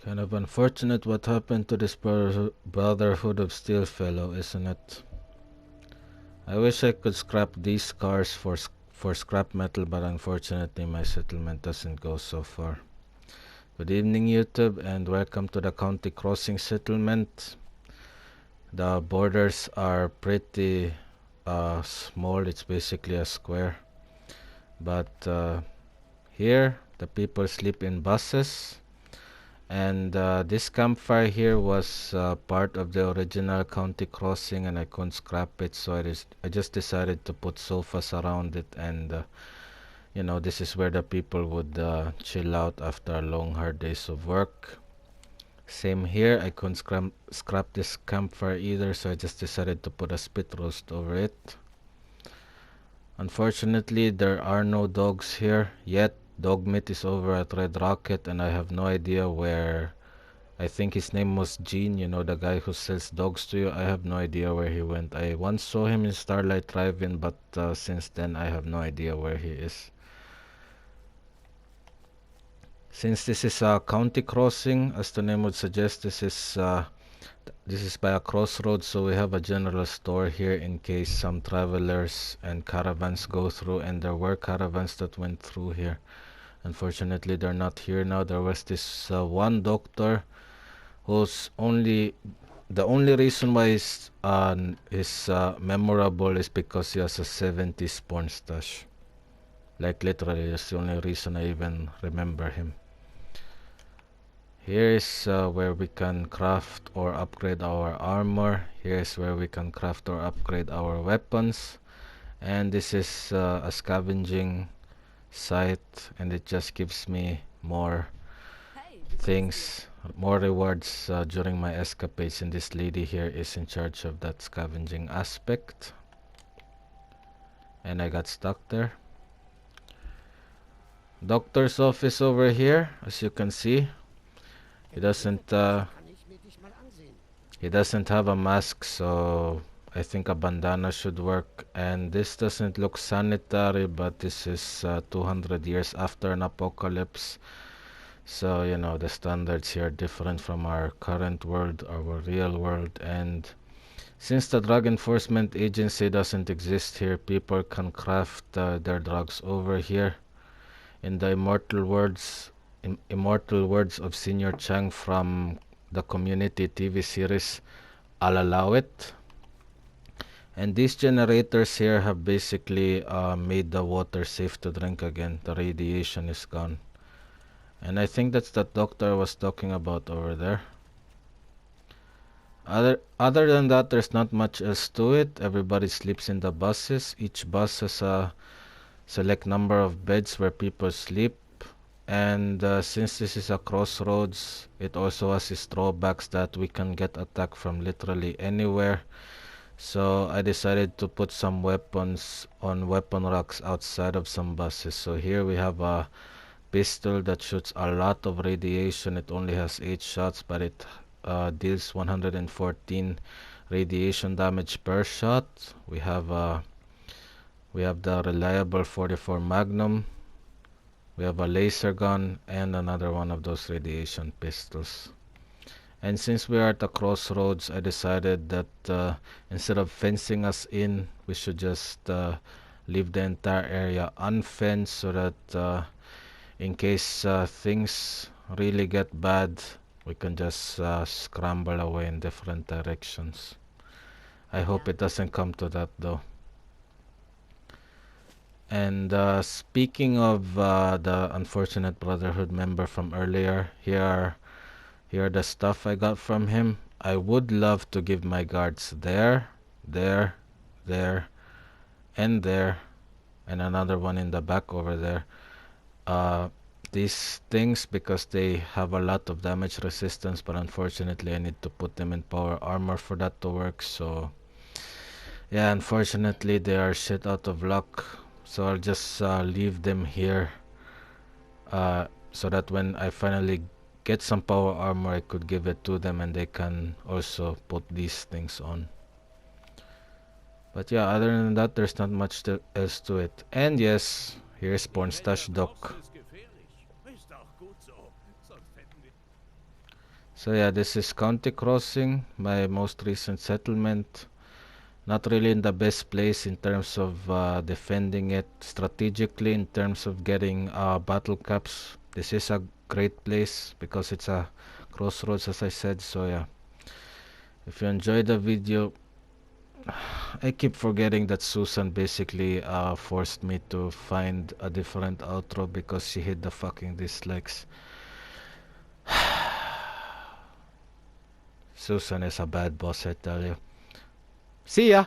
Kind of unfortunate what happened to this Brotherhood of Steel fellow, isn't it? I wish I could scrap these cars for scrap metal, but unfortunately my settlement doesn't go so far. Good evening, YouTube, and welcome to the County Crossing settlement. The borders are pretty small. It's basically a square. But here, the people sleep in buses. And this campfire here was part of the original county crossing, and I couldn't scrap it, so I just decided to put sofas around it, and you know, this is where the people would chill out after long hard days of work. Same here, I couldn't scrap this campfire either, so I just decided to put a spit roast over it. Unfortunately, there are no dogs here yet. Dog meat is over at Red Rocket, and I have no idea where. I think his name was Gene, you know, the guy who sells dogs to you. I have no idea where he went. I once saw him in Starlight Drive-In, but since then I have no idea where he is. Since this is a county crossing, as the name would suggest, this is by a crossroads, so we have a general store here in case some travelers and caravans go through, and there were caravans that went through here. Unfortunately, they're not here now. There was this one doctor who's the only reason why he's memorable is because he has a 70s porn stash. Like literally, that's the only reason I even remember him. Here is where we can craft or upgrade our armor. Here is where we can craft or upgrade our weapons. And this is a scavenging site, and it just gives me more things, more rewards during my escapades, and this lady here is in charge of that scavenging aspect. And I got stuck there. Doctor's office over here, as you can see. He doesn't have a mask, so I think a bandana should work. And this doesn't look sanitary, but this is 200 years after an apocalypse. So, you know, the standards here are different from our current world, our real world. And since the Drug Enforcement Agency doesn't exist here, people can craft their drugs over here. In the immortal words of Senior Chang from the Community TV series, I'll allow it. And these generators here have basically made the water safe to drink again. The radiation is gone. And I think that's the doctor I was talking about over there. Other than that, there's not much else to it. Everybody sleeps in the buses. Each bus has a select number of beds where people sleep. And since this is a crossroads, it also has its drawbacks that we can get attacked from literally anywhere. So I decided to put some weapons on weapon racks outside of some buses. So here we have a pistol that shoots a lot of radiation. It only has 8 shots, but it deals 114 radiation damage per shot. We have the reliable 44 Magnum. We have a laser gun and another one of those radiation pistols. And since we are at the crossroads, I decided that instead of fencing us in, we should just leave the entire area unfenced, so that in case things really get bad, we can just scramble away in different directions. I hope it doesn't come to that though. And speaking of the unfortunate Brotherhood member from earlier, here are the stuff I got from him. I would love to give my guards there, and another one in the back over there. These things, because they have a lot of damage resistance, but unfortunately I need to put them in power armor for that to work. So yeah, unfortunately they are shit out of luck. So I'll just leave them here so that when I finally get some power armor, I could give it to them and they can also put these things on. But yeah, other than that, there's not much else to it. And yes, here's Pornstash Doc. So yeah, this is County Crossing, my most recent settlement. Not really in the best place in terms of defending it strategically, in terms of getting battle caps. This is a great place because it's a crossroads, as I said. So yeah, if you enjoyed the video, I keep forgetting that Susan basically forced me to find a different outro because she hit the fucking dislikes. Susan is a bad boss, I tell you. See ya!